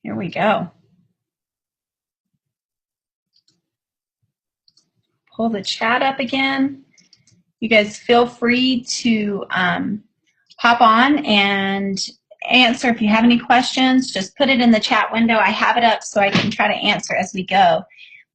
Here we go. Pull the chat up again. You guys feel free to hop on and answer if you have any questions. Just put it in the chat window. I have it up so I can try to answer as we go.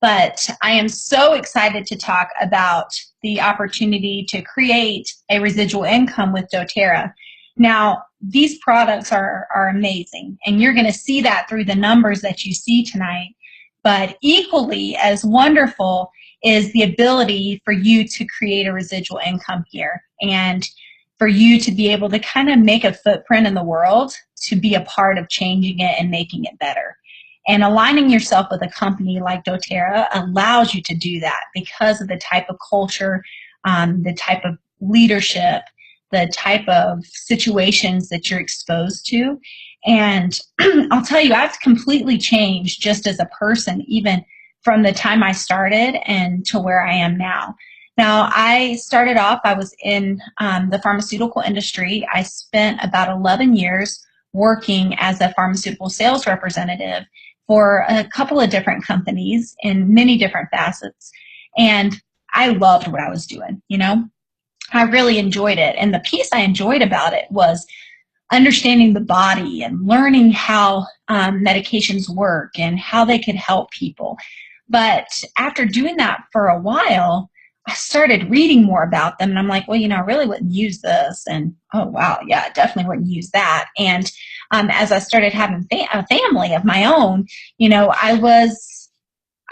But I am so excited to talk about the opportunity to create a residual income with doTERRA. Now, these products are amazing, and you're going to see that through the numbers that you see tonight. But equally as wonderful is the ability for you to create a residual income here, and for you to be able to kind of make a footprint in the world, to be a part of changing it and making it better. And aligning yourself with a company like doTERRA allows you to do that because of the type of culture, the type of leadership, the type of situations that you're exposed to. And I'll tell you, I've completely changed just as a person, even from the time I started and to where I am now. Now, I started off, I was in the pharmaceutical industry. I spent about 11 years working as a pharmaceutical sales representative for a couple of different companies in many different facets. And I loved what I was doing, you know. I really enjoyed it. And the piece I enjoyed about it was understanding the body and learning how medications work and how they could help people. But after doing that for a while, I started reading more about them, and I'm like, well, you know, I really wouldn't use this, and oh wow, yeah, I definitely wouldn't use that. And as I started having a family of my own, you know, I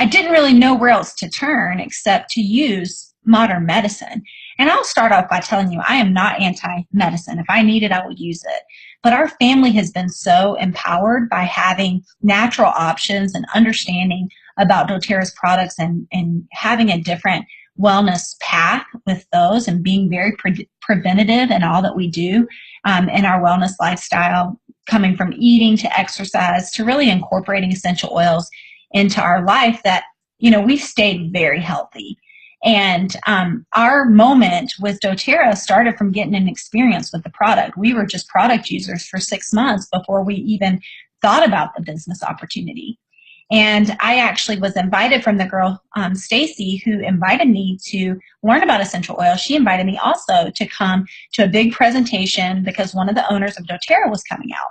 didn't really know where else to turn except to use modern medicine. And I'll start off by telling you, I am not anti-medicine. If I need it, I will use it. But our family has been so empowered by having natural options and understanding about doTERRA's products and having a different wellness path with those, and being very preventative in all that we do in our wellness lifestyle, coming from eating to exercise to really incorporating essential oils into our life, that, you know, we've stayed very healthy. And our moment with doTERRA started from getting an experience with the product. We were just product users for 6 months before we even thought about the business opportunity. And I actually was invited from the girl, Stacy, who invited me to learn about essential oils. She invited me also to come to a big presentation because one of the owners of doTERRA was coming out.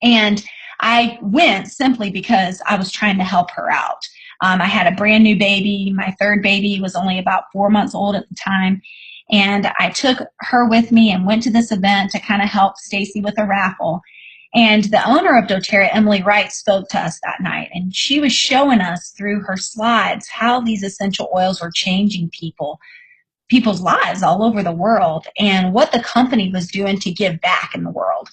And I went simply because I was trying to help her out. I had a brand new baby. My third baby was only about 4 months old at the time. And I took her with me and went to this event to kind of help Stacy with a raffle. And the owner of doTERRA, Emily Wright, spoke to us that night. And she was showing us through her slides how these essential oils were changing people's lives all over the world, and what the company was doing to give back in the world.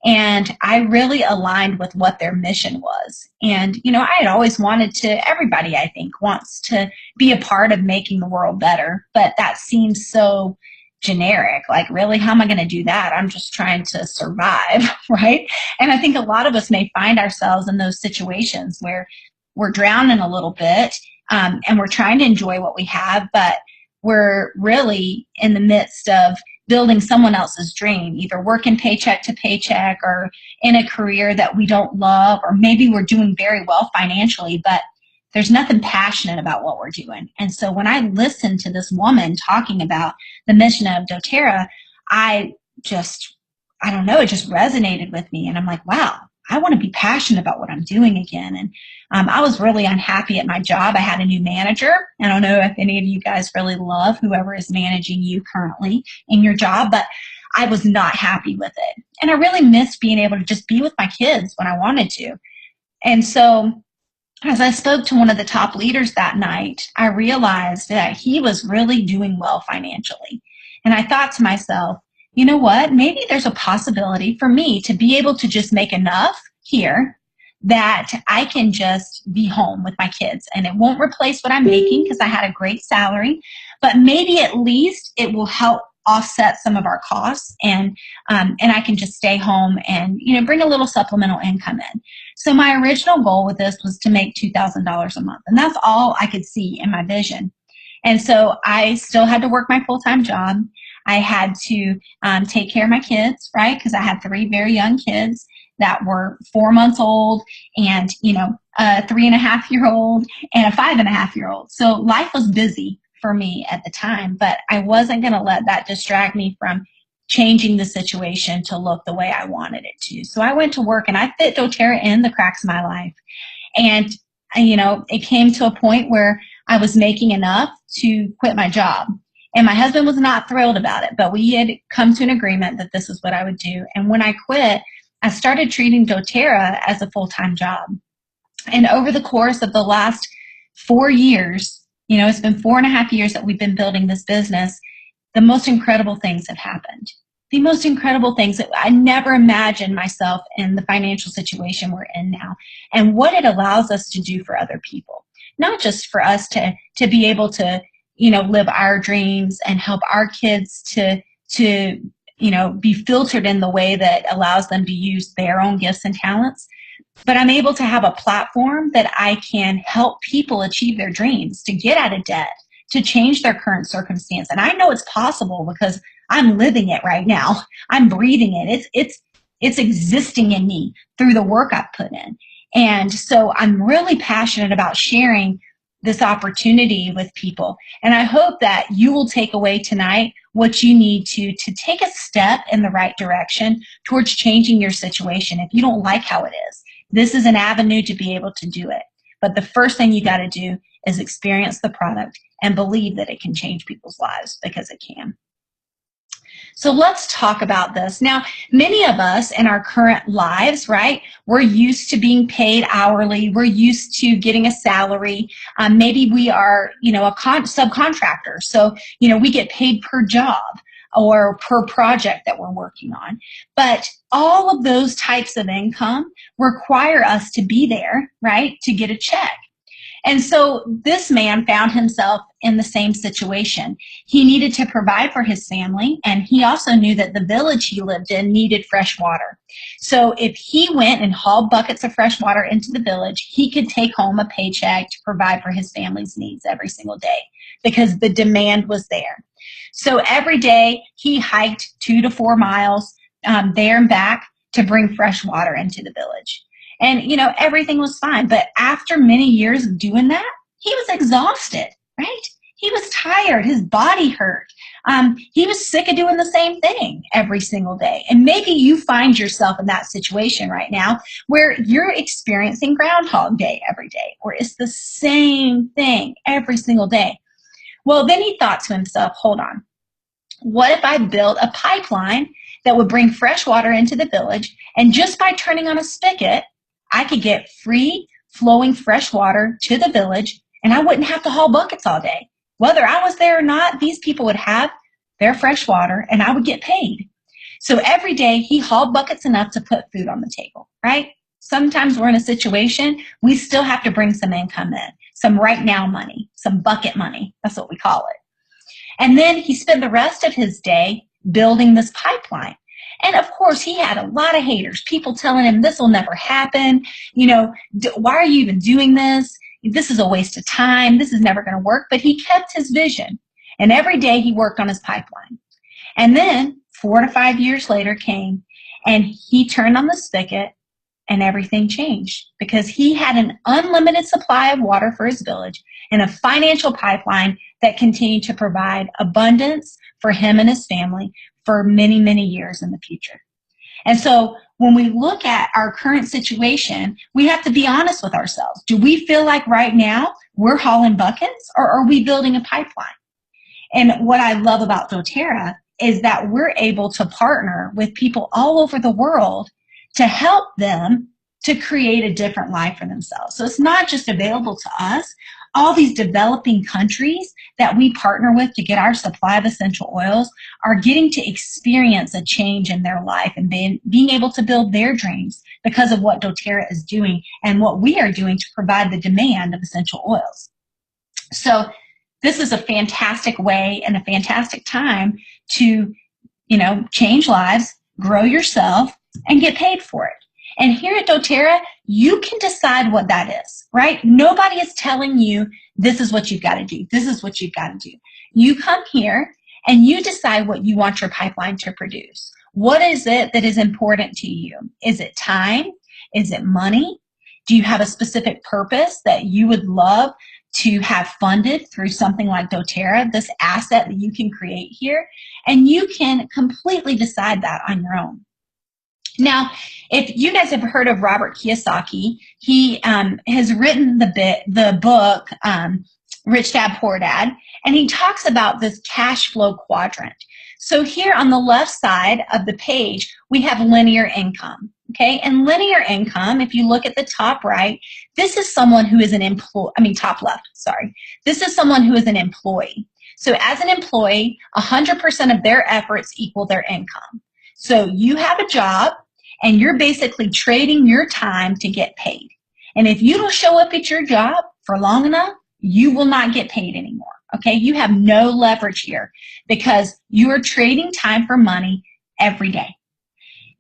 And I really aligned with what their mission was. And, you know, I had always wanted to, everybody I think wants to be a part of making the world better, but that seems so generic. Like, really, how am I going to do that? I'm just trying to survive, right? And I think a lot of us may find ourselves in those situations where we're drowning a little bit, and we're trying to enjoy what we have, but we're really in the midst of building someone else's dream, either working paycheck to paycheck or in a career that we don't love, or maybe we're doing very well financially, but there's nothing passionate about what we're doing. And so when I listened to this woman talking about the mission of doTERRA, I don't know, it just resonated with me. And I'm like, wow, I want to be passionate about what I'm doing again. And I was really unhappy at my job. I had a new manager. I don't know if any of you guys really love whoever is managing you currently in your job, but I was not happy with it. And I really missed being able to just be with my kids when I wanted to. And so as I spoke to one of the top leaders that night, I realized that he was really doing well financially. And I thought to myself, you know what, maybe there's a possibility for me to be able to just make enough here that I can just be home with my kids. And it won't replace what I'm making because I had a great salary, but maybe at least it will help offset some of our costs, and I can just stay home and, you know, bring a little supplemental income in. So my original goal with this was to make $2,000 a month, and that's all I could see in my vision. And so I still had to work my full-time job. I had to take care of my kids, right, because I had 3 very young kids that were 4 months old and, a 3.5-year-old and a 5.5-year-old. So life was busy for me at the time, but I wasn't going to let that distract me from changing the situation to look the way I wanted it to. So I went to work and I fit doTERRA in the cracks of my life. And, it came to a point where I was making enough to quit my job. And my husband was not thrilled about it, but we had come to an agreement that this is what I would do. And when I quit, I started treating doTERRA as a full-time job. And over the course of the last 4 years, it's been 4.5 years that we've been building this business, the most incredible things have happened. The most incredible things that I never imagined myself in the financial situation we're in now, and what it allows us to do for other people. Not just for us to be able to, live our dreams and help our kids to be filtered in the way that allows them to use their own gifts and talents, but I'm able to have a platform that I can help people achieve their dreams, to get out of debt, to change their current circumstance. And I know it's possible because I'm living it right now. I'm breathing it. It's existing in me through the work I've put in. And so I'm really passionate about sharing this opportunity with people. And I hope that you will take away tonight what you need to take a step in the right direction towards changing your situation. If you don't like how it is, this is an avenue to be able to do it. But the first thing you got to do is experience the product and believe that it can change people's lives, because it can. So let's talk about this. Now, many of us in our current lives, right, we're used to being paid hourly. We're used to getting a salary. Maybe we are, a subcontractor. So, we get paid per job or per project that we're working on. But all of those types of income require us to be there, right, to get a check. And so this man found himself in the same situation. He needed to provide for his family, and he also knew that the village he lived in needed fresh water. So if he went and hauled buckets of fresh water into the village, he could take home a paycheck to provide for his family's needs every single day, because the demand was there. So every day he hiked 2 to 4 miles there and back to bring fresh water into the village. And, everything was fine. But after many years of doing that, he was exhausted, right? He was tired. His body hurt. He was sick of doing the same thing every single day. And maybe you find yourself in that situation right now where you're experiencing Groundhog Day every day, or it's the same thing every single day. Well, then he thought to himself, hold on. What if I built a pipeline that would bring fresh water into the village, and just by turning on a spigot, I could get free flowing fresh water to the village, and I wouldn't have to haul buckets all day. Whether I was there or not, these people would have their fresh water and I would get paid. So every day he hauled buckets enough to put food on the table, right? Sometimes we're in a situation, we still have to bring some income in, some right now money, some bucket money. That's what we call it. And then he spent the rest of his day building this pipeline. And of course, he had a lot of haters, people telling him this will never happen. Why are you even doing this? This is a waste of time. This is never going to work. But he kept his vision. And every day he worked on his pipeline. And then 4 to 5 years later came, and he turned on the spigot, and everything changed, because he had an unlimited supply of water for his village and a financial pipeline that continued to provide abundance for him and his family for many, many years in the future. And so when we look at our current situation, we have to be honest with ourselves. Do we feel like right now we're hauling buckets, or are we building a pipeline? And what I love about doTERRA is that we're able to partner with people all over the world to help them to create a different life for themselves. So it's not just available to us. All these developing countries that we partner with to get our supply of essential oils are getting to experience a change in their life and being able to build their dreams because of what doTERRA is doing and what we are doing to provide the demand of essential oils. So this is a fantastic way and a fantastic time to, change lives, grow yourself, and get paid for it. And here at doTERRA, you can decide what that is, right? Nobody is telling you this is what you've got to do. This is what you've got to do. You come here and you decide what you want your pipeline to produce. What is it that is important to you? Is it time? Is it money? Do you have a specific purpose that you would love to have funded through something like doTERRA, this asset that you can create here? And you can completely decide that on your own. Now, if you guys have heard of Robert Kiyosaki, he has written the book Rich Dad, Poor Dad, and he talks about this cash flow quadrant. So here on the left side of the page, we have linear income. Okay, and linear income, if you look at the top right, this is someone who is an employee, top left, sorry. This is someone who is an employee. So as an employee, 100% of their efforts equal their income. So you have a job and you're basically trading your time to get paid. And if you don't show up at your job for long enough, you will not get paid anymore. Okay, you have no leverage here because you are trading time for money every day.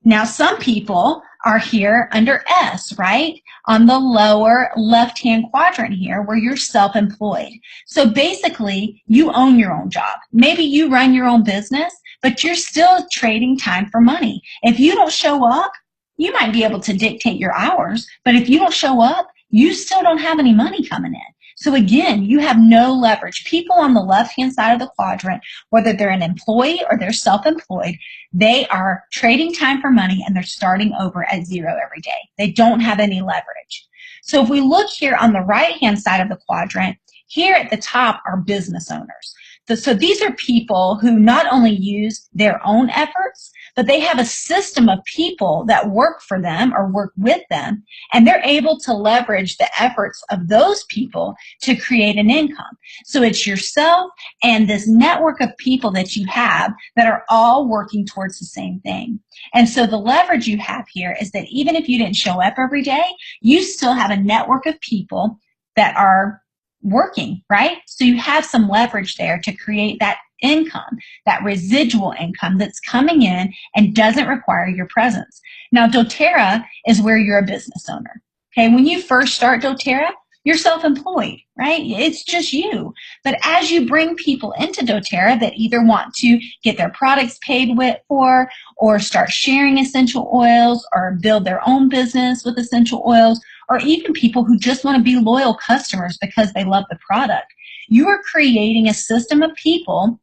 Now, some people are here under S, right? On the lower left-hand quadrant here where you're self-employed. So basically, you own your own job. Maybe you run your own business, but you're still trading time for money. If you don't show up, you might be able to dictate your hours, but if you don't show up, you still don't have any money coming in. So again, you have no leverage. People on the left-hand side of the quadrant, whether they're an employee or they're self-employed, they are trading time for money and they're starting over at zero every day. They don't have any leverage. So if we look here on the right-hand side of the quadrant, here at the top are business owners. So these are people who not only use their own efforts, but they have a system of people that work for them or work with them, and they're able to leverage the efforts of those people to create an income. So it's yourself and this network of people that you have that are all working towards the same thing. And so the leverage you have here is that even if you didn't show up every day, you still have a network of people that are working, right? So you have some leverage there to create that income, that residual income that's coming in and doesn't require your presence. Now, doTERRA is where you're a business owner. Okay, when you first start doTERRA, you're self-employed, right? It's just you. But as you bring people into doTERRA that either want to get their products paid for or start sharing essential oils or build their own business with essential oils, or even people who just want to be loyal customers because they love the product, you are creating a system of people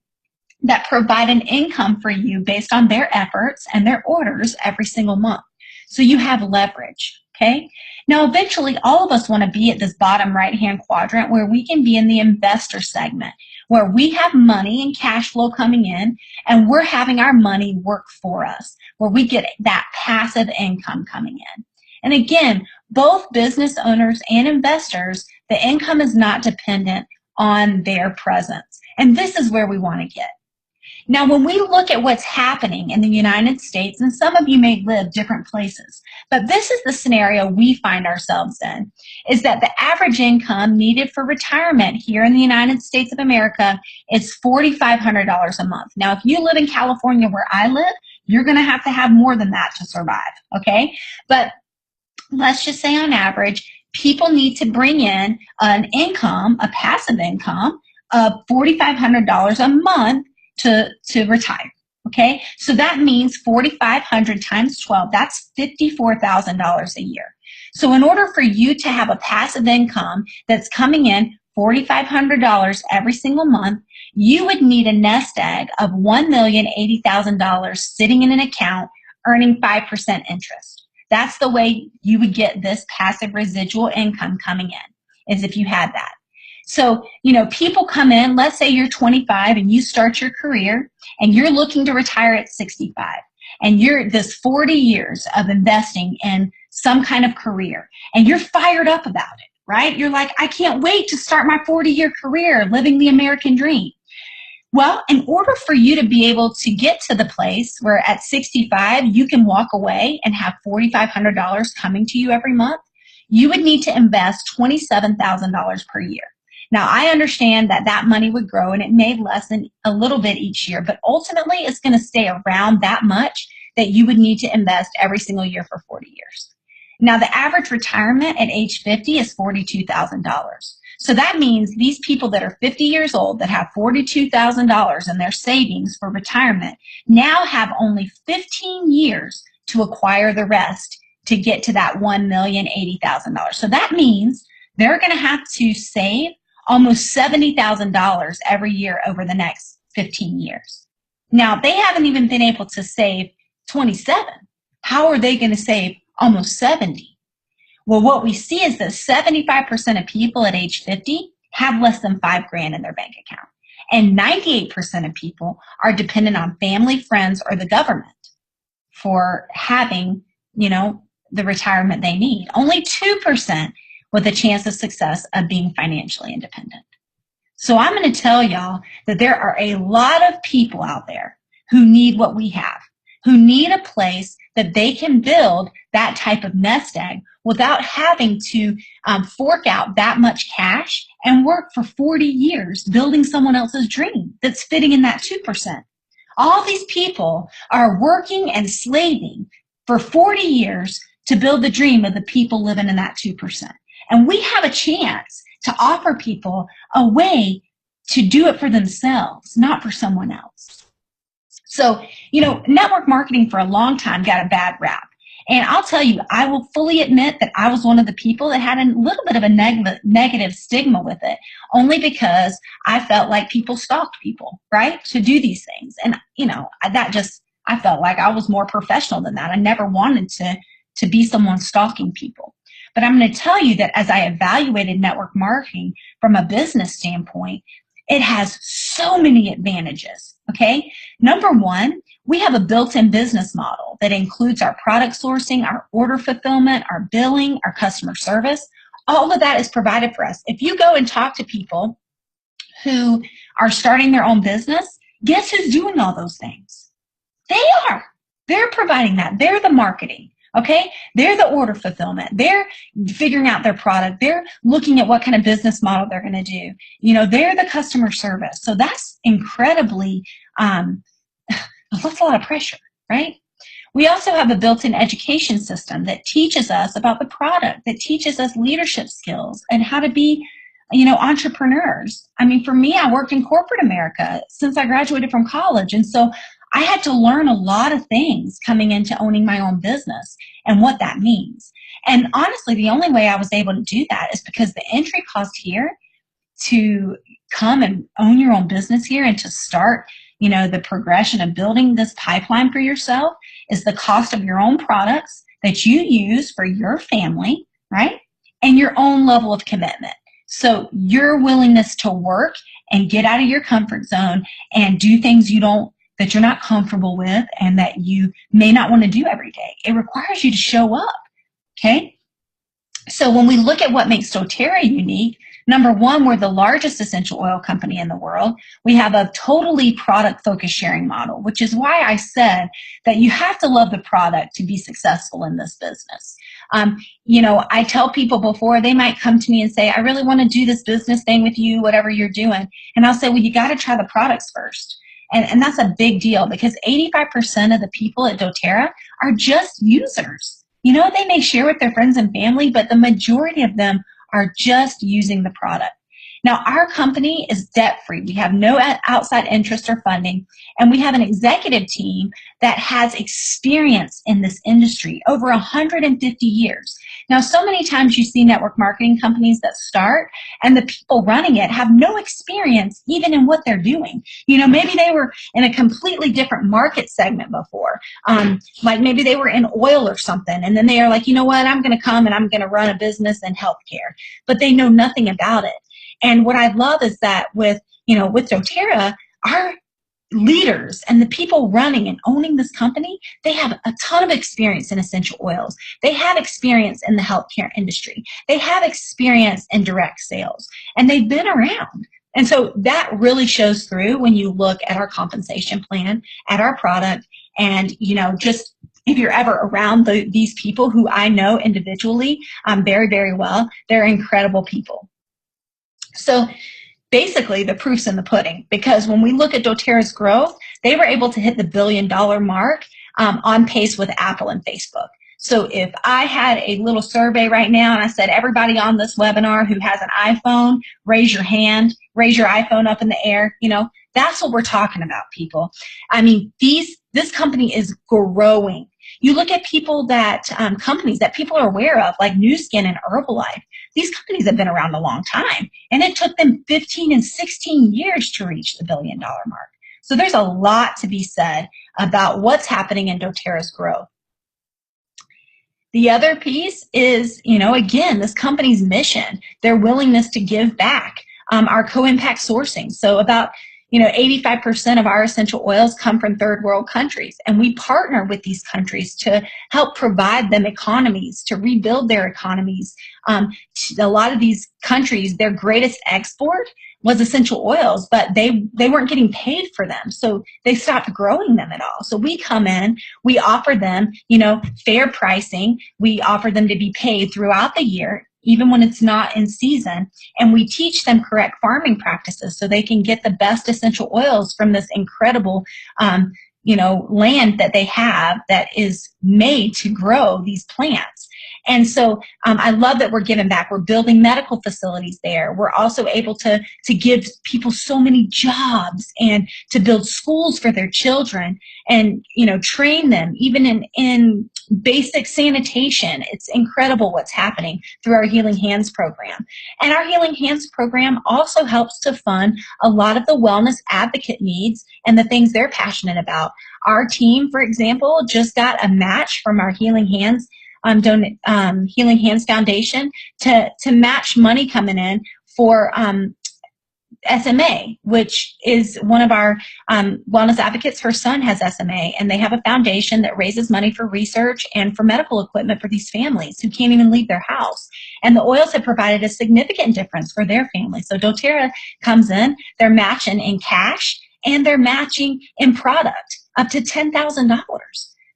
that provide an income for you based on their efforts and their orders every single month. So you have leverage, okay? Now, eventually, all of us want to be at this bottom right-hand quadrant where we can be in the investor segment, where we have money and cash flow coming in, and we're having our money work for us, where we get that passive income coming in. And again, both business owners and investors, the income is not dependent on their presence. And this is where we want to get. Now, when we look at what's happening in the United States, and some of you may live different places, but this is the scenario we find ourselves in, is that the average income needed for retirement here in the United States of America is $4,500 a month. Now, if you live in California where I live, you're going to have more than that to survive, okay? But let's just say on average, people need to bring in an income, a passive income of $4,500 a month to retire, okay? So that means 4,500 times 12, that's $54,000 a year. So in order for you to have a passive income that's coming in $4,500 every single month, you would need a nest egg of $1,080,000 sitting in an account earning 5% interest. That's the way you would get this passive residual income coming in, is if you had that. So, people come in, let's say you're 25 and you start your career and you're looking to retire at 65. And you're this 40 years of investing in some kind of career and you're fired up about it, right? You're like, I can't wait to start my 40-year career living the American dream. Well, in order for you to be able to get to the place where at 65 you can walk away and have $4,500 coming to you every month, you would need to invest $27,000 per year. Now, I understand that that money would grow and it may lessen a little bit each year, but ultimately it's going to stay around that much that you would need to invest every single year for 40 years. Now, the average retirement at age 50 is $42,000. So that means these people that are 50 years old that have $42,000 in their savings for retirement now have only 15 years to acquire the rest to get to that $1,080,000. So that means they're going to have to save almost $70,000 every year over the next 15 years. Now, they haven't even been able to save 27. How are they going to save almost 70? Well, what we see is that 75% of people at age 50 have less than $5,000 in their bank account. And 98% of people are dependent on family, friends, or the government for having, the retirement they need. Only 2% with a chance of success of being financially independent. So I'm going to tell y'all that there are a lot of people out there who need what we have, who need a place that they can build that type of nest egg without having to fork out that much cash and work for 40 years building someone else's dream that's fitting in that 2%. All these people are working and slaving for 40 years to build the dream of the people living in that 2%. And we have a chance to offer people a way to do it for themselves, not for someone else. So, network marketing for a long time got a bad rap. And I'll tell you, I will fully admit that I was one of the people that had a little bit of a negative stigma with it, only because I felt like people stalked people, right, to do these things. And, I felt like I was more professional than that. I never wanted to be someone stalking people. But I'm going to tell you that as I evaluated network marketing from a business standpoint, it has so many advantages, okay? Number one, we have a built-in business model that includes our product sourcing, our order fulfillment, our billing, our customer service. All of that is provided for us. If you go and talk to people who are starting their own business, guess who's doing all those things? They are. They're providing that. They're the marketing. Okay, they're the order fulfillment. They're figuring out their product. They're looking at what kind of business model they're going to do. They're the customer service. So that's incredibly, that's a lot of pressure, right? We also have a built-in education system that teaches us about the product, that teaches us leadership skills and how to be, entrepreneurs. I mean, for me, I worked in corporate America since I graduated from college. And so I had to learn a lot of things coming into owning my own business and what that means. And honestly, the only way I was able to do that is because the entry cost here to come and own your own business here and to start, the progression of building this pipeline for yourself is the cost of your own products that you use for your family, right? And your own level of commitment. So your willingness to work and get out of your comfort zone and do things that you're not comfortable with and that you may not want to do every day. It requires you to show up, okay? So when we look at what makes Doterra unique, number one, we're the largest essential oil company in the world. We have a totally product-focused sharing model, which is why I said that you have to love the product to be successful in this business. I tell people before, they might come to me and say, I really want to do this business thing with you, whatever you're doing. And I'll say, well, you got to try the products first. And that's a big deal because 85% of the people at Doterra are just users. They may share with their friends and family, but the majority of them are just using the product. Now, our company is debt-free. We have no outside interest or funding, and we have an executive team that has experience in this industry, over 150 years. Now, so many times you see network marketing companies that start, and the people running it have no experience even in what they're doing. Maybe they were in a completely different market segment before. Like maybe they were in oil or something, and then they are like, you know what, I'm going to come and I'm going to run a business in healthcare. But they know nothing about it. And what I love is that with Doterra, our leaders and the people running and owning this company, they have a ton of experience in essential oils. They have experience in the healthcare industry. They have experience in direct sales, and they've been around. And so that really shows through when you look at our compensation plan, at our product, and, just if you're ever around these people who I know individually very, very well, they're incredible people. So basically, the proof's in the pudding, because when we look at Doterra's growth, they were able to hit the $1 billion mark on pace with Apple and Facebook. So if I had a little survey right now and I said, everybody on this webinar who has an iPhone, raise your hand, raise your iPhone up in the air, that's what we're talking about, people. I mean, this company is growing. You look at companies that people are aware of, like Nu Skin and Herbalife. These companies have been around a long time, and it took them 15 and 16 years to reach the $1 billion mark. So there's a lot to be said about what's happening in doTERRA's growth. The other piece is, again, this company's mission, their willingness to give back, our co-impact sourcing. So about 85% of our essential oils come from third world countries, and we partner with these countries to help provide them economies, to rebuild their economies. A lot of these countries, their greatest export was essential oils, but they weren't getting paid for them, so they stopped growing them at all. So we come in, we offer them, fair pricing. We offer them to be paid throughout the year, even when it's not in season, and we teach them correct farming practices so they can get the best essential oils from this incredible land that they have that is made to grow these plants. And so I love that we're giving back. We're building medical facilities there. We're also able to give people so many jobs and to build schools for their children and, train them even in basic sanitation. It's incredible what's happening through our Healing Hands program. And our Healing Hands program also helps to fund a lot of the wellness advocate needs and the things they're passionate about. Our team, for example, just got a match from our Healing Hands Healing Hands Foundation to match money coming in for SMA, which is one of our wellness advocates. Her son has SMA, and they have a foundation that raises money for research and for medical equipment for these families who can't even leave their house. And the oils have provided a significant difference for their family. So doTERRA comes in, they're matching in cash, and they're matching in product up to $10,000.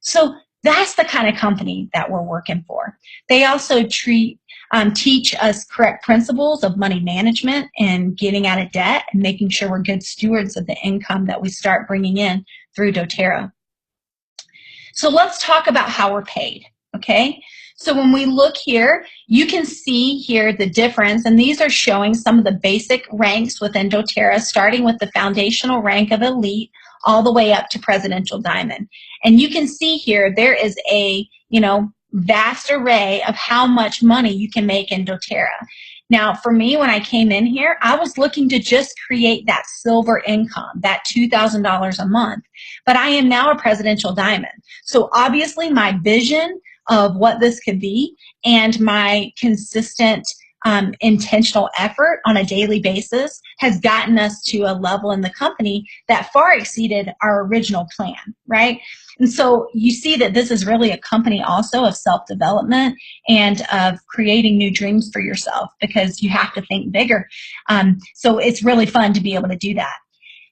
So that's the kind of company that we're working for. They also teach us correct principles of money management and getting out of debt and making sure we're good stewards of the income that we start bringing in through doTERRA. So let's talk about how we're paid, okay? So when we look here, you can see here the difference, and these are showing some of the basic ranks within doTERRA, starting with the foundational rank of elite all the way up to presidential diamond. And you can see here there is a, vast array of how much money you can make in doTERRA. Now, for me, when I came in here, I was looking to just create that silver income, that $2,000 a month. But I am now a presidential diamond. So obviously my vision of what this could be and my consistent intentional effort on a daily basis has gotten us to a level in the company that far exceeded our original plan, right? And so you see that this is really a company also of self-development and of creating new dreams for yourself, because you have to think bigger. So it's really fun to be able to do that.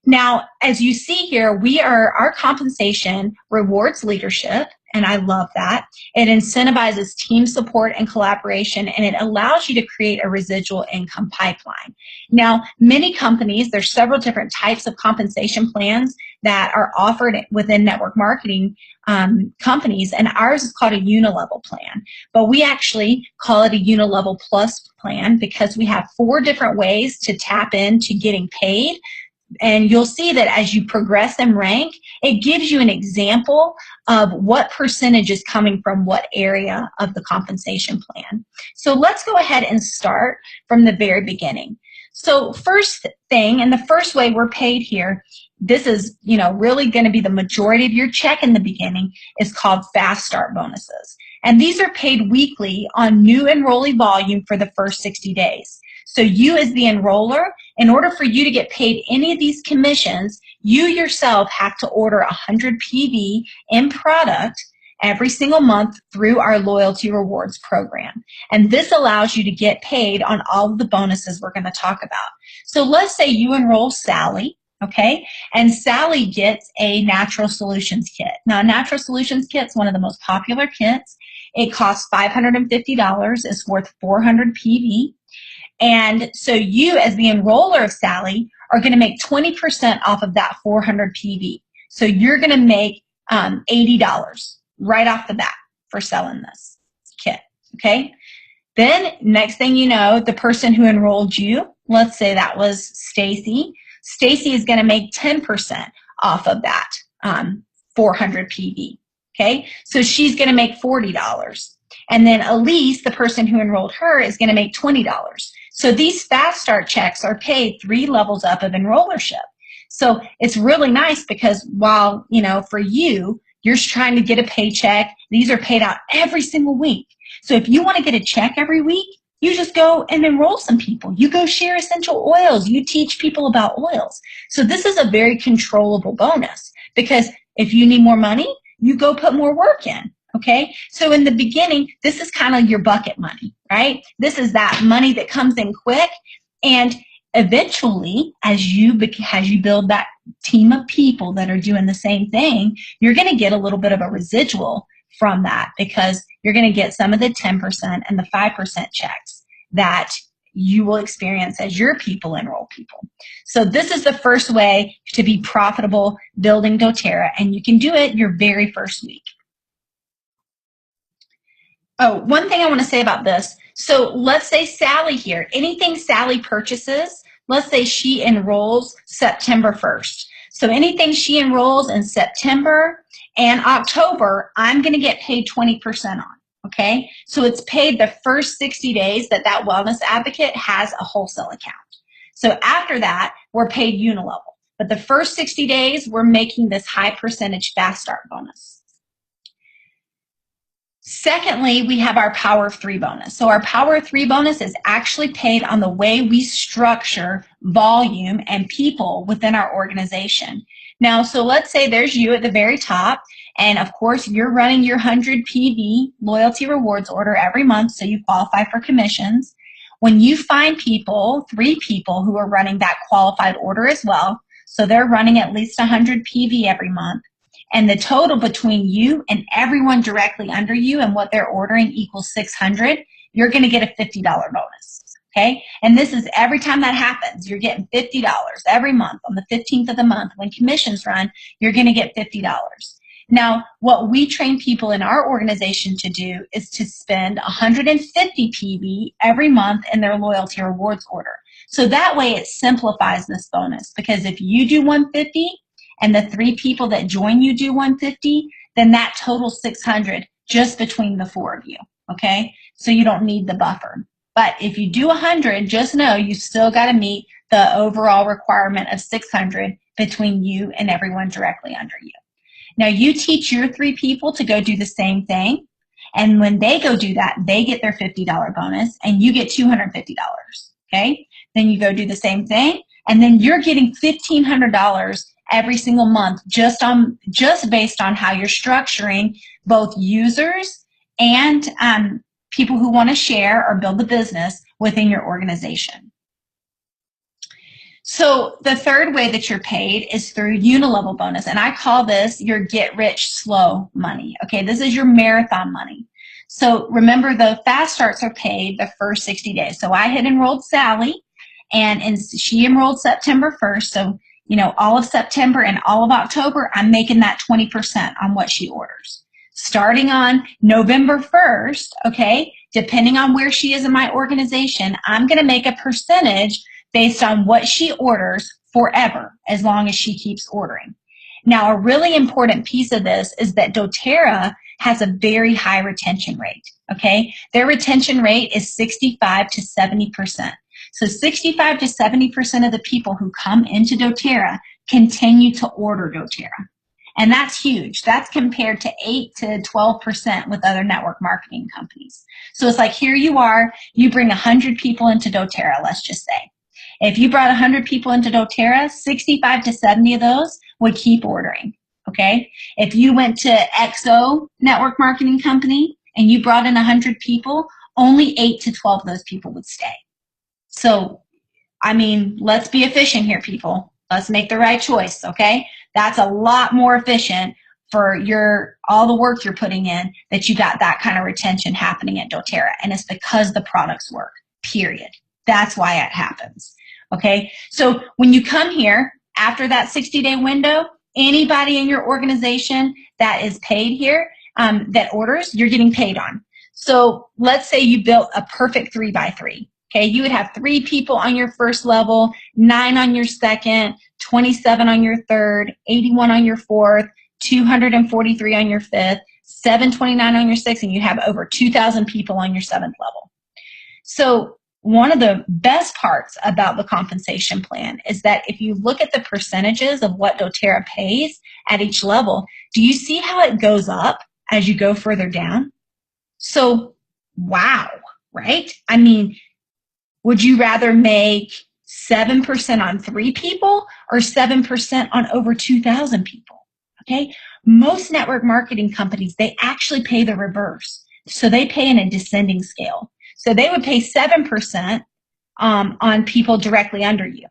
Now, as you see here, our compensation rewards leadership, and I love that. It incentivizes team support and collaboration, and it allows you to create a residual income pipeline. Now, many companies, there's several different types of compensation plans that are offered within network marketing companies, and ours is called a unilevel plan. But we actually call it a unilevel plus plan because we have 4 different ways to tap into getting paid. And you'll see that as you progress in rank, it gives you an example of what percentage is coming from what area of the compensation plan. So let's go ahead and start from the very beginning. So first thing, and the first way we're paid here, this is really going to be the majority of your check in the beginning, is called fast start bonuses. And these are paid weekly on new enrollee volume for the first 60 days. So you as the enroller, in order for you to get paid any of these commissions, you yourself have to order 100 PV in product every single month through our loyalty rewards program. And this allows you to get paid on all of the bonuses we're going to talk about. So let's say you enroll Sally, okay? And Sally gets a Natural Solutions kit. Now, a Natural Solutions kit is one of the most popular kits. It costs $550. It's worth 400 PV. And so you, as the enroller of Sally, are going to make 20% off of that 400 PV. So you're going to make $80 right off the bat. for selling this kit, okay? Then next thing you know, the person who enrolled you, let's say that was Stacy. Stacy is going to make 10% off of that 400 PV, okay? So she's going to make $40. And then Elise, the person who enrolled her, is going to make $20. So these Fast Start checks are paid 3 levels up of enrollership. So it's really nice because while, you know, for you, you're trying to get a paycheck, these are paid out every single week. So if you want to get a check every week, you just go and enroll some people. You go share essential oils. You teach people about oils. So this is a very controllable bonus because if you need more money, you go put more work in. Okay, so in the beginning, this is kind of your bucket money, right? This is that money that comes in quick, and eventually, as you build that team of people that are doing the same thing, you're going to get a little bit of a residual from that because you're going to get some of the 10% and the 5% checks that you will experience as your people enroll people. So this is the first way to be profitable building doTERRA, and you can do it your very first week. Oh, one thing I want to say about this. So let's say Sally here, anything Sally purchases, let's say she enrolls September 1st. So anything she enrolls in September and October, I'm going to get paid 20% on, okay? So it's paid the first 60 days that that wellness advocate has a wholesale account. So after that, we're paid unilevel. But the first 60 days, we're making this high percentage Fast Start bonus. Secondly, we have our Power of 3 bonus. So our Power of 3 bonus is actually paid on the way we structure volume and people within our organization. Now, so let's say there's you at the very top, and of course, you're running your 100 PV loyalty rewards order every month, so you qualify for commissions. When you find people, 3 people who are running that qualified order as well, so they're running at least 100 PV every month, and the total between you and everyone directly under you and what they're ordering equals 600, you're going to get a $50 bonus, okay? And this is every time that happens, you're getting $50 every month. On the 15th of the month, when commissions run, you're going to get $50. Now, what we train people in our organization to do is to spend 150 PV every month in their loyalty rewards order. So that way it simplifies this bonus, because if you do 150, and the 3 people that join you do 150, then that totals 600 just between the 4 of you, okay? So you don't need the buffer. But if you do 100, just know you still got to meet the overall requirement of 600 between you and everyone directly under you. Now, you teach your 3 people to go do the same thing, and when they go do that, they get their $50 bonus, and you get $250, okay? Then you go do the same thing, and then you're getting $1,500 every single month just based on how you're structuring both users and people who want to share or build a business within your organization. So the third way that you're paid is through unilevel bonus, and I call this your get rich slow money. Okay, this is your marathon money. So remember, the Fast Starts are paid the first 60 days. So I had enrolled Sally, and she enrolled September 1st. So you know, all of September and all of October, I'm making that 20% on what she orders. Starting on November 1st, okay, depending on where she is in my organization, I'm going to make a percentage based on what she orders forever, as long as she keeps ordering. Now, a really important piece of this is that doTERRA has a very high retention rate, okay? Their retention rate is 65 to 70%. So 65 to 70% of the people who come into doTERRA continue to order doTERRA. And that's huge. That's compared to 8 to 12% with other network marketing companies. So it's like, here you are, you bring 100 people into doTERRA, let's just say. If you brought 100 people into doTERRA, 65 to 70 of those would keep ordering, okay? If you went to XO network marketing company and you brought in 100 people, only 8 to 12 of those people would stay. So, I mean, let's be efficient here, people. Let's make the right choice, okay? That's a lot more efficient for all the work you're putting in, that you got that kind of retention happening at doTERRA. And it's because the products work, period. That's why it happens, okay? So when you come here, after that 60-day window, anybody in your organization that is paid here, that orders, you're getting paid on. So let's say you built a perfect 3x3. Okay, you would have 3 people on your first level, 9 on your second, 27 on your third, 81 on your fourth, 243 on your fifth, 729 on your sixth, and you have over 2,000 people on your seventh level. So one of the best parts about the compensation plan is that if you look at the percentages of what doTERRA pays at each level, do you see how it goes up as you go further down? So, wow, right? I mean, would you rather make 7% on 3 people or 7% on over 2,000 people? Okay, most network marketing companies, they actually pay the reverse. So they pay in a descending scale. So they would pay 7% on people directly under you.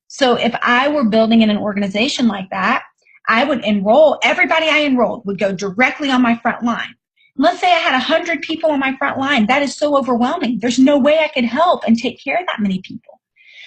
So if I were building in an organization like that, I would enroll, everybody I enrolled would go directly on my front line. Let's say I had 100 people on my front line. That is so overwhelming. There's no way I could help and take care of that many people.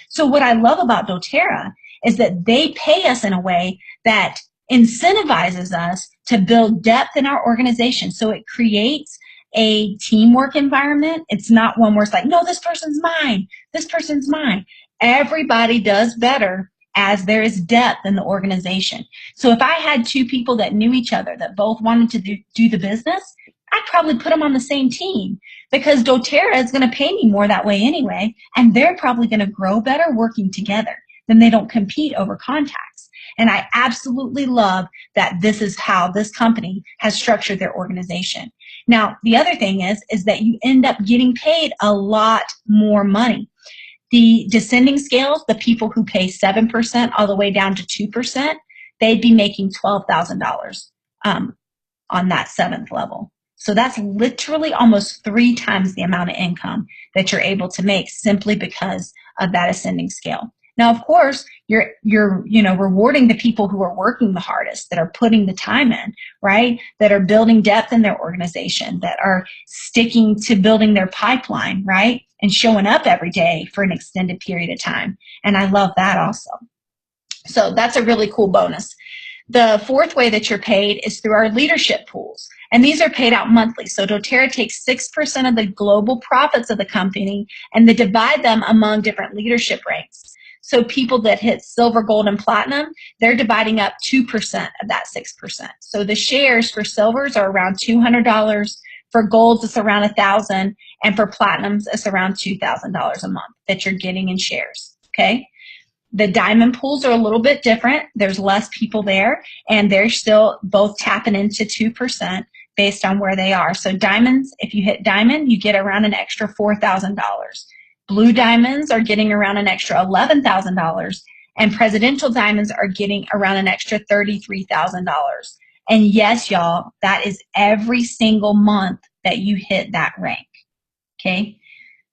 So what I love about doTERRA is that they pay us in a way that incentivizes us to build depth in our organization. So it creates a teamwork environment. It's not one where it's like, no, this person's mine. This person's mine. Everybody does better as there is depth in the organization. So if I had 2 people that knew each other, that both wanted to do the business, I'd probably put them on the same team because doTERRA is going to pay me more that way anyway, and they're probably going to grow better working together. Then they don't compete over contacts. And I absolutely love that this is how this company has structured their organization. Now, the other thing is that you end up getting paid a lot more money. The descending scales, the people who pay 7% all the way down to 2%, they'd be making $12,000 on that 7th level. So that's literally almost 3 times the amount of income that you're able to make simply because of that ascending scale. Now, of course, you're rewarding the people who are working the hardest, that are putting the time in, right? That are building depth in their organization, that are sticking to building their pipeline, right? And showing up every day for an extended period of time. And I love that also. So that's a really cool bonus. The 4th way that you're paid is through our leadership pools. And these are paid out monthly. So doTERRA takes 6% of the global profits of the company and they divide them among different leadership ranks. So people that hit silver, gold, and platinum, they're dividing up 2% of that 6%. So the shares for silvers are around $200. For golds, it's around $1,000. And for platinums, it's around $2,000 a month that you're getting in shares, okay? The diamond pools are a little bit different. There's less people there, and they're still both tapping into 2% based on where they are. So diamonds, if you hit diamond, you get around an extra $4,000. Blue diamonds are getting around an extra $11,000, and presidential diamonds are getting around an extra $33,000. And yes, y'all, that is every single month that you hit that rank, okay?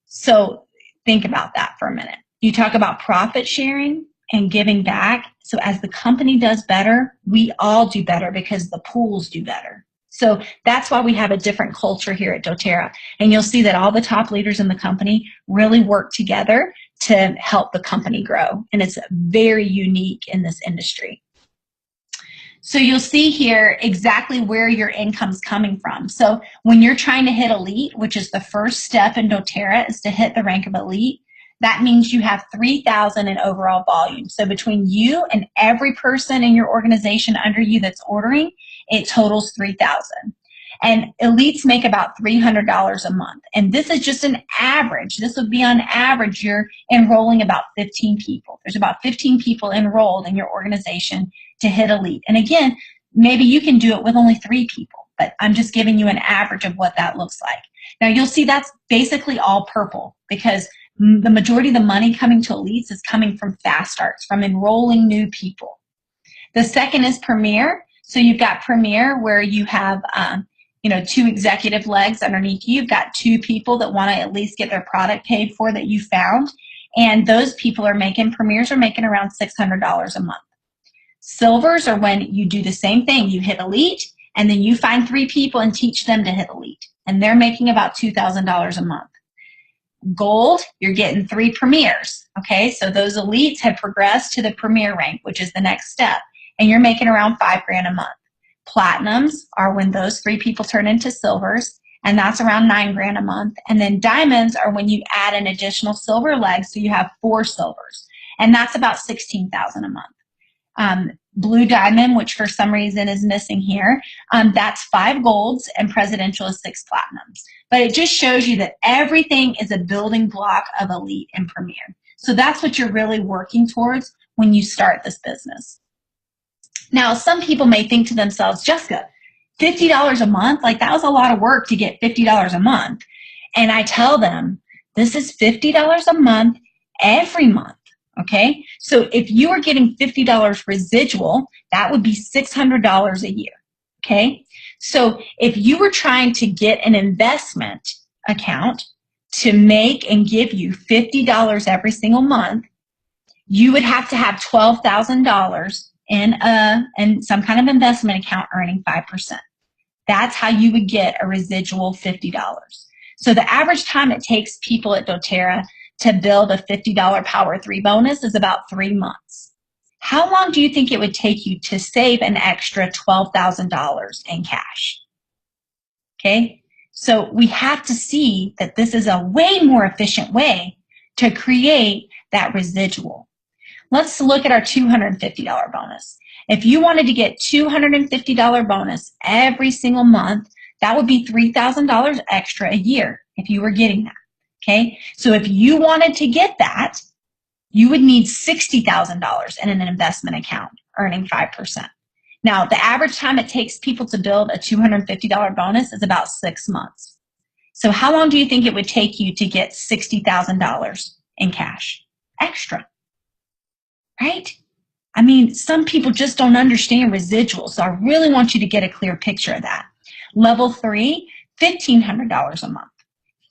So think about that for a minute. You talk about profit sharing and giving back. So as the company does better, we all do better because the pools do better. So that's why we have a different culture here at doTERRA. And you'll see that all the top leaders in the company really work together to help the company grow. And it's very unique in this industry. So you'll see here exactly where your income's coming from. So when you're trying to hit elite, which is the first step in doTERRA, is to hit the rank of elite, that means you have 3,000 in overall volume. So between you and every person in your organization under you that's ordering, it totals 3,000. And elites make about $300 a month. And this is just an average. This would be on average, you're enrolling about 15 people. There's about 15 people enrolled in your organization to hit elite. And again, maybe you can do it with only 3 people, but I'm just giving you an average of what that looks like. Now you'll see that's basically all purple because the majority of the money coming to elites is coming from fast starts, from enrolling new people. The second is Premier. So you've got Premier where you have 2 executive legs underneath you. You've got 2 people that want to at least get their product paid for that you found. And those people are making, Premiers are making around $600 a month. Silvers are when you do the same thing. You hit elite and then you find 3 people and teach them to hit elite. And they're making about $2,000 a month. Gold, you're getting 3 premiers, okay? So those elites have progressed to the premier rank, which is the next step, and you're making around $5,000 a month. Platinums are when those 3 people turn into silvers, and that's around $9,000 a month. And then diamonds are when you add an additional silver leg, so you have 4 silvers, and that's about $16,000 a month. Blue diamond, which for some reason is missing here, that's 5 golds, and presidential is 6 platinums. But it just shows you that everything is a building block of elite and premier. So that's what you're really working towards when you start this business. Now, some people may think to themselves, Jessica, $50 a month, like that was a lot of work to get $50 a month. And I tell them, this is $50 a month every month. Okay, so if you are getting $50 residual, that would be $600 a year. Okay, so if you were trying to get an investment account to make and give you $50 every single month, you would have to have $12,000 in some kind of investment account earning 5%. That's how you would get a residual $50. So the average time it takes people at doTERRA to build a $50 Power 3 bonus is about 3 months. How long do you think it would take you to save an extra $12,000 in cash? Okay, so we have to see that this is a way more efficient way to create that residual. Let's look at our $250 bonus. If you wanted to get $250 bonus every single month, that would be $3,000 extra a year if you were getting that. Okay, so if you wanted to get that, you would need $60,000 in an investment account earning 5%. Now, the average time it takes people to build a $250 bonus is about 6 months. So how long do you think it would take you to get $60,000 in cash extra? Right? I mean, some people just don't understand residuals, so I really want you to get a clear picture of that. Level 3, $1,500 a month.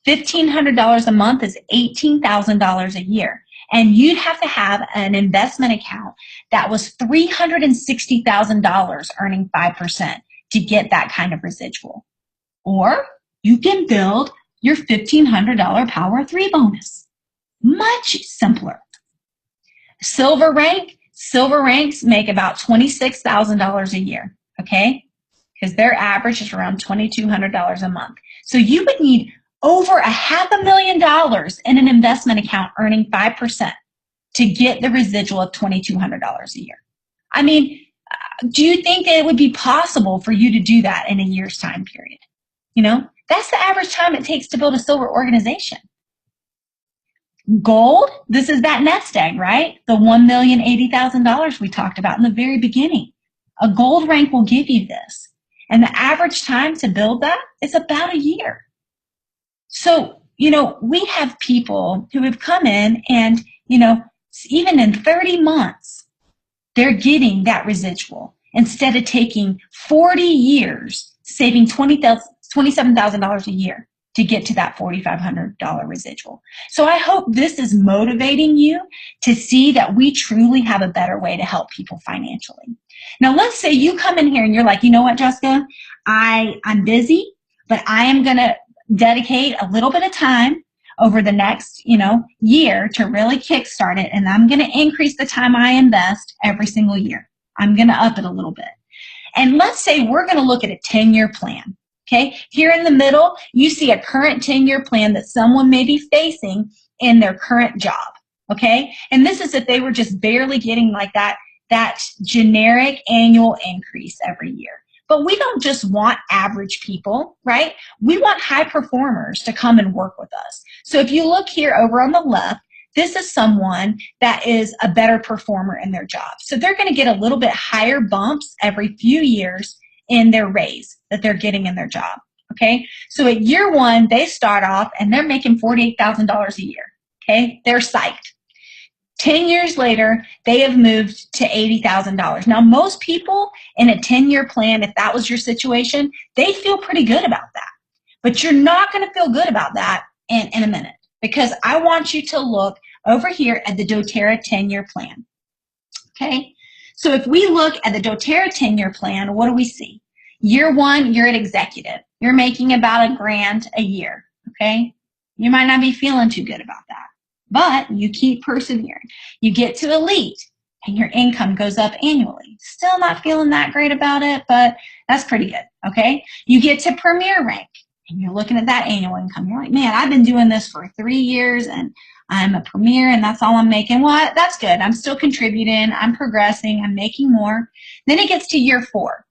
$1,500 a month is $18,000 a year. And you'd have to have an investment account that was $360,000 earning 5% to get that kind of residual. Or you can build your $1,500 Power 3 bonus. Much simpler. Silver ranks make about $26,000 a year, okay? Because their average is around $2,200 a month. So you would need over $500,000 in an investment account earning 5% to get the residual of $2,200 a year. I mean, do you think that it would be possible for you to do that in a year's time period? You know, that's the average time it takes to build a silver organization. Gold, this is that nest egg, right? The $1,080,000 we talked about in the very beginning. A gold rank will give you this. And the average time to build that is about a year. So, you know, we have people who have come in and, you know, even in 30 months, they're getting that instead of taking 40 years, saving $27,000 a year to get to that $4,500 residual. So I hope this is motivating you to see that we truly have a better way to help people financially. Now, let's say you come in here and you're like, you know what, Jessica, I'm busy, but I am going to dedicate a little bit of time over the next, year to really kickstart it, and I'm going to increase the time I invest every single year. I'm going to up it a little bit. And let's say we're going to look at a 10-year plan. Okay, here in the middle, you see a current 10-year plan that someone may be facing in their current job. Okay, and this is if they were just barely getting like that generic annual increase every year. But we don't just want average people, right? We want high performers to come and work with us. So if you look here over on the left, this is someone that is a better performer in their job. So they're going to get a little bit higher bumps every few years in their raise that they're getting in their job, okay? So at year 1, they start off and they're making $48,000 a year, okay? They're psyched. 10 years later, they have moved to $80,000. Now, most people in a 10-year plan, if that was your situation, they feel pretty good about that. But you're not going to feel good about that in a minute, because I want you to look over here at the doTERRA 10-year plan, okay? So if we look at the doTERRA 10-year plan, what do we see? Year 1, you're at executive. You're making about $1,000 a year, okay? You might not be feeling too good about that, but you keep persevering. You get to elite. and your income goes up annually. Still not feeling that great about it, but that's pretty good, okay? You get to premier rank, and you're looking at that annual income. You're like, man, I've been doing this for 3 years, and I'm a premier, and that's all I'm making. Well, that's good. I'm still contributing. I'm progressing. I'm making more. Then it gets to year 4,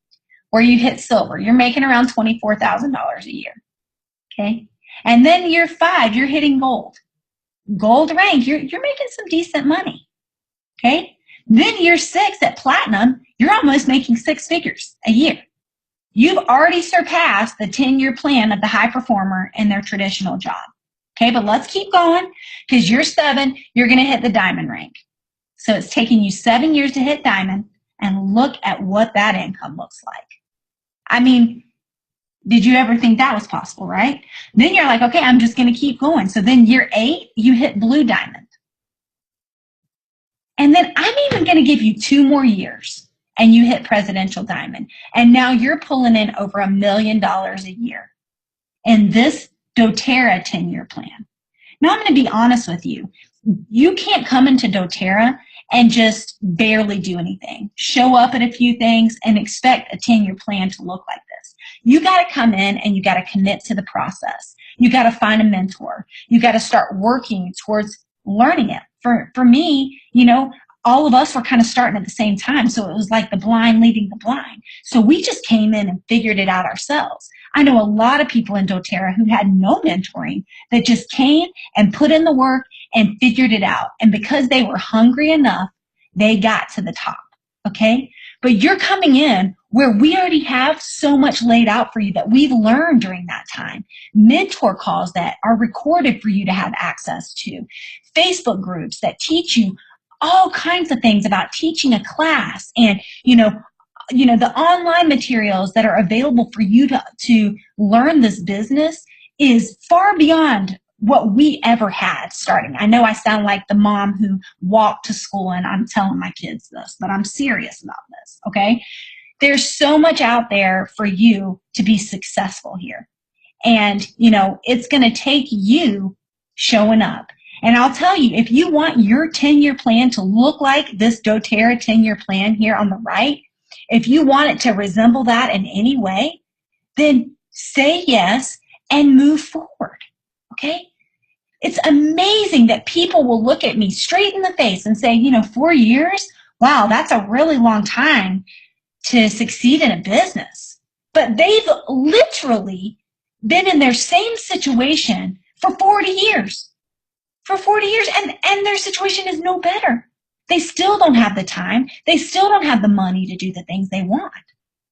where you hit silver. You're making around $24,000 a year, okay? And then year 5, you're hitting gold. Gold rank, you're making some decent money, okay? Then year 6 at platinum, you're almost making 6 figures a year. You've already surpassed the 10-year plan of the high performer in their traditional job. Okay, but let's keep going, because year 7, you're going to hit the diamond rank. So it's taking you 7 years to hit diamond, and look at what that income looks like. I mean, did you ever think that was possible, right? Then you're like, okay, I'm just going to keep going. So then year 8, you hit blue diamond. And then I'm even going to give you 2 more years, and you hit presidential diamond. And now you're pulling in over $1 million a year in this Doterra 10-year plan. Now I'm going to be honest with you. You can't come into Doterra and just barely do anything. Show up at a few things and expect a 10-year plan to look like this. You got to come in and you got to commit to the process. You got to find a mentor. You got to start working towards learning it. For me, you know, all of us were kind of starting at the same time. So it was like the blind leading the blind. So we just came in and figured it out ourselves. I know a lot of people in Doterra who had no mentoring, that just came and put in the work and figured it out. And because they were hungry enough, they got to the top, okay? But you're coming in where we already have so much laid out for you that we've learned during that time. Mentor calls that are recorded for you to have access to. Facebook groups that teach you all kinds of things about teaching a class, and, you know, the online materials that are available for you to learn this business is far beyond what we ever had starting. I know I sound like the mom who walked to school and I'm telling my kids this, but I'm serious about this, okay? There's so much out there for you to be successful here. And, you know, it's going to take you showing up. And I'll tell you, if you want your 10-year plan to look like this Doterra 10-year plan here on the right, if you want it to resemble that in any way, then say yes and move forward, okay? It's amazing that people will look at me straight in the face and say, you know, 4 years? Wow, that's a really long time to succeed in a business. But they've literally been in their same situation for 40 years. For 40 years, and their situation is no better. They still don't have the time. They still don't have the money to do the things they want,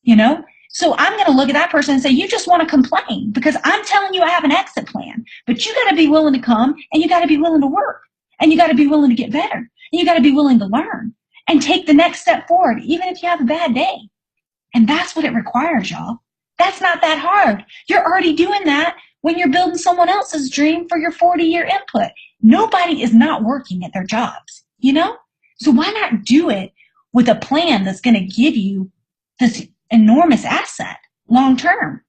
you know? So I'm going to look at that person and say, you just want to complain, because I'm telling you I have an exit plan. But you got to be willing to come, and you got to be willing to work, and you got to be willing to get better, and you got to be willing to learn and take the next step forward, even if you have a bad day. And that's what it requires, y'all. That's not that hard. You're already doing that when you're building someone else's dream for your 40-year input. Nobody is not working at their jobs, you know? So why not do it with a plan that's going to give you this enormous asset long term?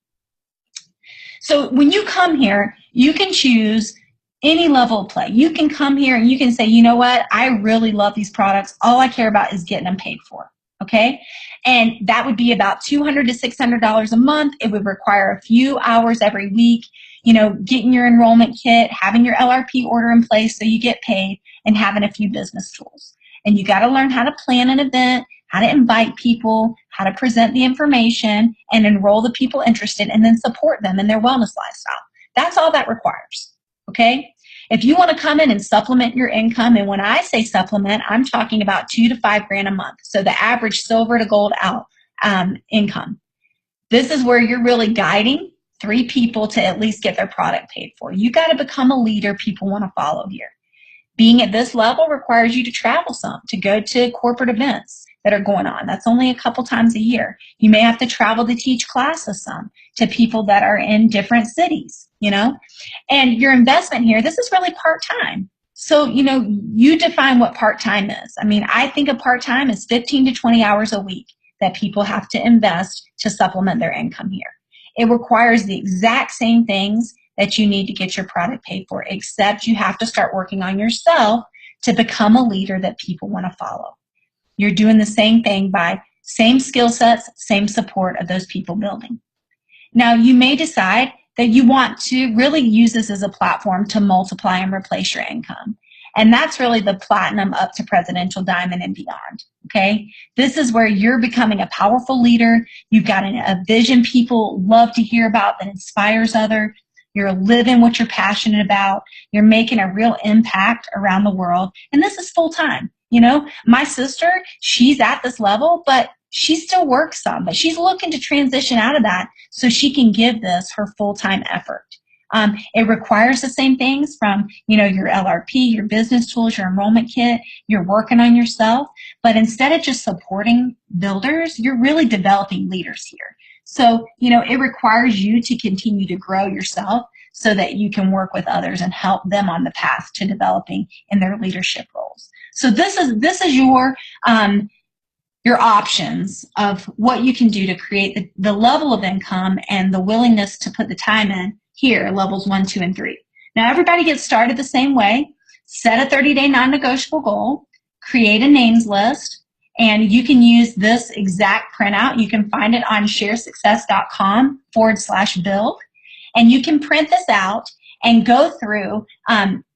So when you come here, you can choose any level of play. You can come here and you can say, you know what? I really love these products. All I care about is getting them paid for. Okay? And that would be about $200 to $600 a month. It would require a few hours every week, you know, getting your enrollment kit, having your LRP order in place so you get paid, and having a few business tools. And you got to learn how to plan an event, how to invite people, how to present the information, and enroll the people interested, and then support them in their wellness lifestyle. That's all that requires. Okay? If you want to come in and supplement your income, and when I say supplement, I'm talking about $2,000 to $5,000 a month. So the average silver to gold out income. This is where you're really guiding 3 people to at least get their product paid for. You got to become a leader people want to follow here. Being at this level requires you to travel some, to go to corporate events that are going on. That's only a couple times a year. You may have to travel to teach classes some to people that are in different cities, you know. And your investment here, this is really part-time. So, you know, you define what part-time is. I mean, I think of part-time as 15 to 20 hours a week that people have to invest to supplement their income here. It requires the exact same things that you need to get your product paid for, except you have to start working on yourself to become a leader that people want to follow. You're doing the same thing by same skill sets, same support of those people building. Now, you may decide that you want to really use this as a platform to multiply and replace your income. And that's really the platinum up to presidential diamond and beyond, okay? This is where you're becoming a powerful leader. You've got a vision people love to hear about that inspires others. You're living what you're passionate about. You're making a real impact around the world. And this is full time. You know, my sister, she's at this level, but she still works some, but she's looking to transition out of that so she can give this her full-time effort. It requires the same things from, you know, your LRP, your business tools, your enrollment kit. You're working on yourself, but instead of just supporting builders, you're really developing leaders here. So, you know, it requires you to continue to grow yourself so that you can work with others and help them on the path to developing in their leadership roles. So this is your options of what you can do to create the level of income and the willingness to put the time in here, levels 1, 2, and 3. Now, everybody gets started the same way. Set a 30-day non-negotiable goal, create a names list, and you can use this exact printout. You can find it on sharesuccess.com/build, and you can print this out and go through,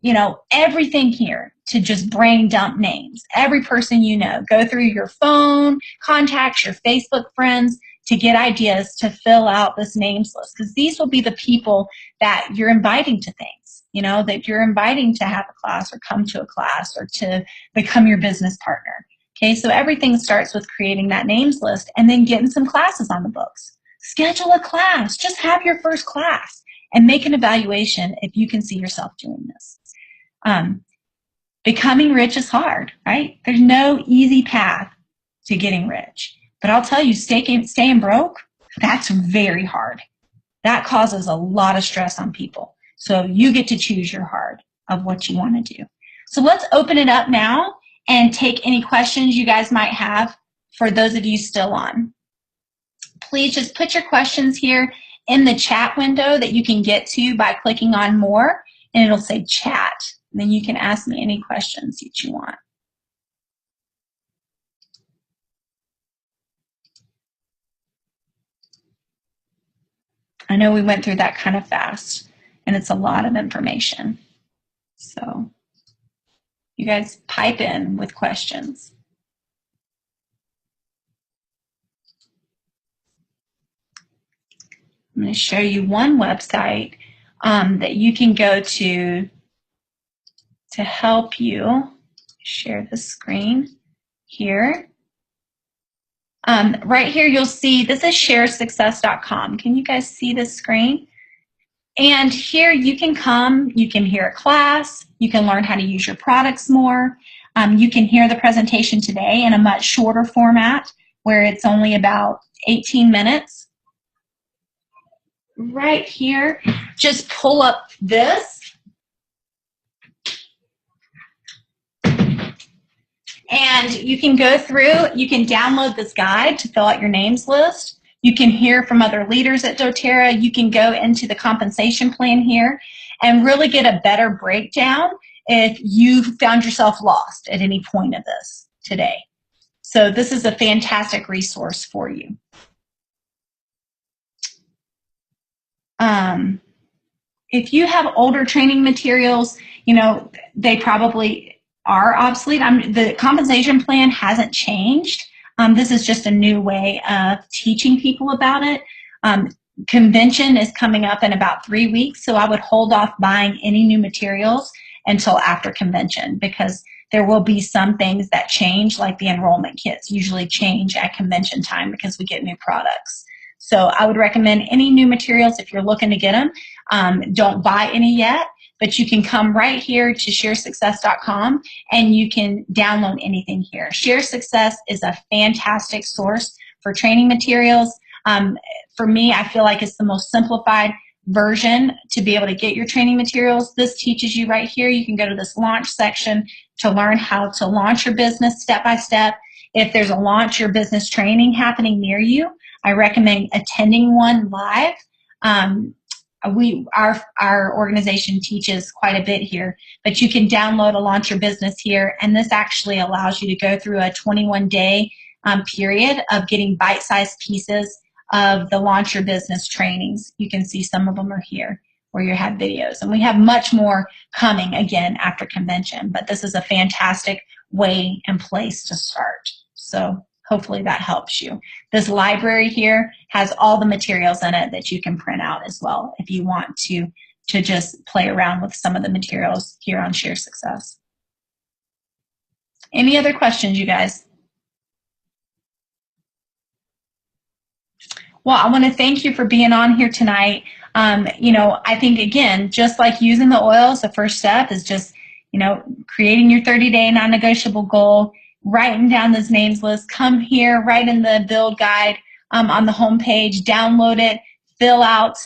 you know, everything here to just brain dump names. Every person you know. Go through your phone, contacts, your Facebook friends to get ideas to fill out this names list, because these will be the people that you're inviting to things, you know, that you're inviting to have a class or come to a class or to become your business partner. Okay, so everything starts with creating that names list and then getting some classes on the books. Schedule a class. Just have your first class and make an evaluation if you can see yourself doing this. Becoming rich is hard, right? There's no easy path to getting rich. But I'll tell you, staying broke, that's very hard. That causes a lot of stress on people. So you get to choose your heart of what you want to do. So let's open it up now and take any questions you guys might have for those of you still on. Please just put your questions here in the chat window that you can get to by clicking on more, and it'll say chat. And then you can ask me any questions that you want. I know we went through that kind of fast, and it's a lot of information. So you guys pipe in with questions. I'm going to show you one website that you can go to help you. Share the screen here. Right here you'll see, this is sharesuccess.com. Can you guys see this screen? And here you can come, you can hear a class, you can learn how to use your products more. You can hear the presentation today in a much shorter format where it's only about 18 minutes. Right here, just pull up this. And you can go through, you can download this guide to fill out your names list. You can hear from other leaders at doTERRA. You can go into the compensation plan here and really get a better breakdown if you found yourself lost at any point of this today. So this is a fantastic resource for you. If you have older training materials, you know, they probably are obsolete. The compensation plan hasn't changed. This is just a new way of teaching people about it. Convention is coming up in about 3 weeks, so I would hold off buying any new materials until after convention, because there will be some things that change, like the enrollment kits usually change at convention time because we get new products. So I would recommend any new materials if you're looking to get them. Don't buy any yet, but you can come right here to sharesuccess.com and you can download anything here. Share Success is a fantastic source for training materials. For me, I feel like it's the most simplified version to be able to get your training materials. This teaches you right here. You can go to this launch section to learn how to launch your business step by step. If there's a launch your business training happening near you, I recommend attending one live. our organization teaches quite a bit here, but you can download a Launch Your Business here, and this actually allows you to go through a 21-day period of getting bite-sized pieces of the Launch Your Business trainings. You can see some of them are here where you have videos, and we have much more coming again after convention, but this is a fantastic way and place to start. So hopefully that helps you. This library here has all the materials in it that you can print out as well if you want to just play around with some of the materials here on Share Success. Any other questions, you guys? Well, I want to thank you for being on here tonight. I think, again, just like using the oils, the first step is just, creating your 30-day non-negotiable goal, writing down those names lists. Come here, write in the build guide on the homepage, download it, fill out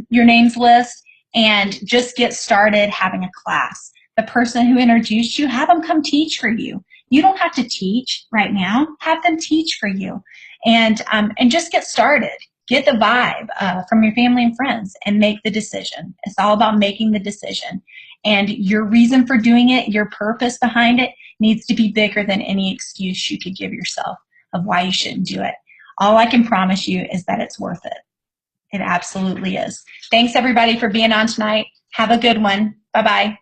your names list, and just get started having a class. The person who introduced you, have them come teach for you. You don't have to teach right now. Have them teach for you. And just get started. Get the vibe from your family and friends and make the decision. It's all about making the decision. And your reason for doing it, your purpose behind it, needs to be bigger than any excuse you could give yourself of why you shouldn't do it. All I can promise you is that it's worth it. It absolutely is. Thanks, everybody, for being on tonight. Have a good one. Bye-bye.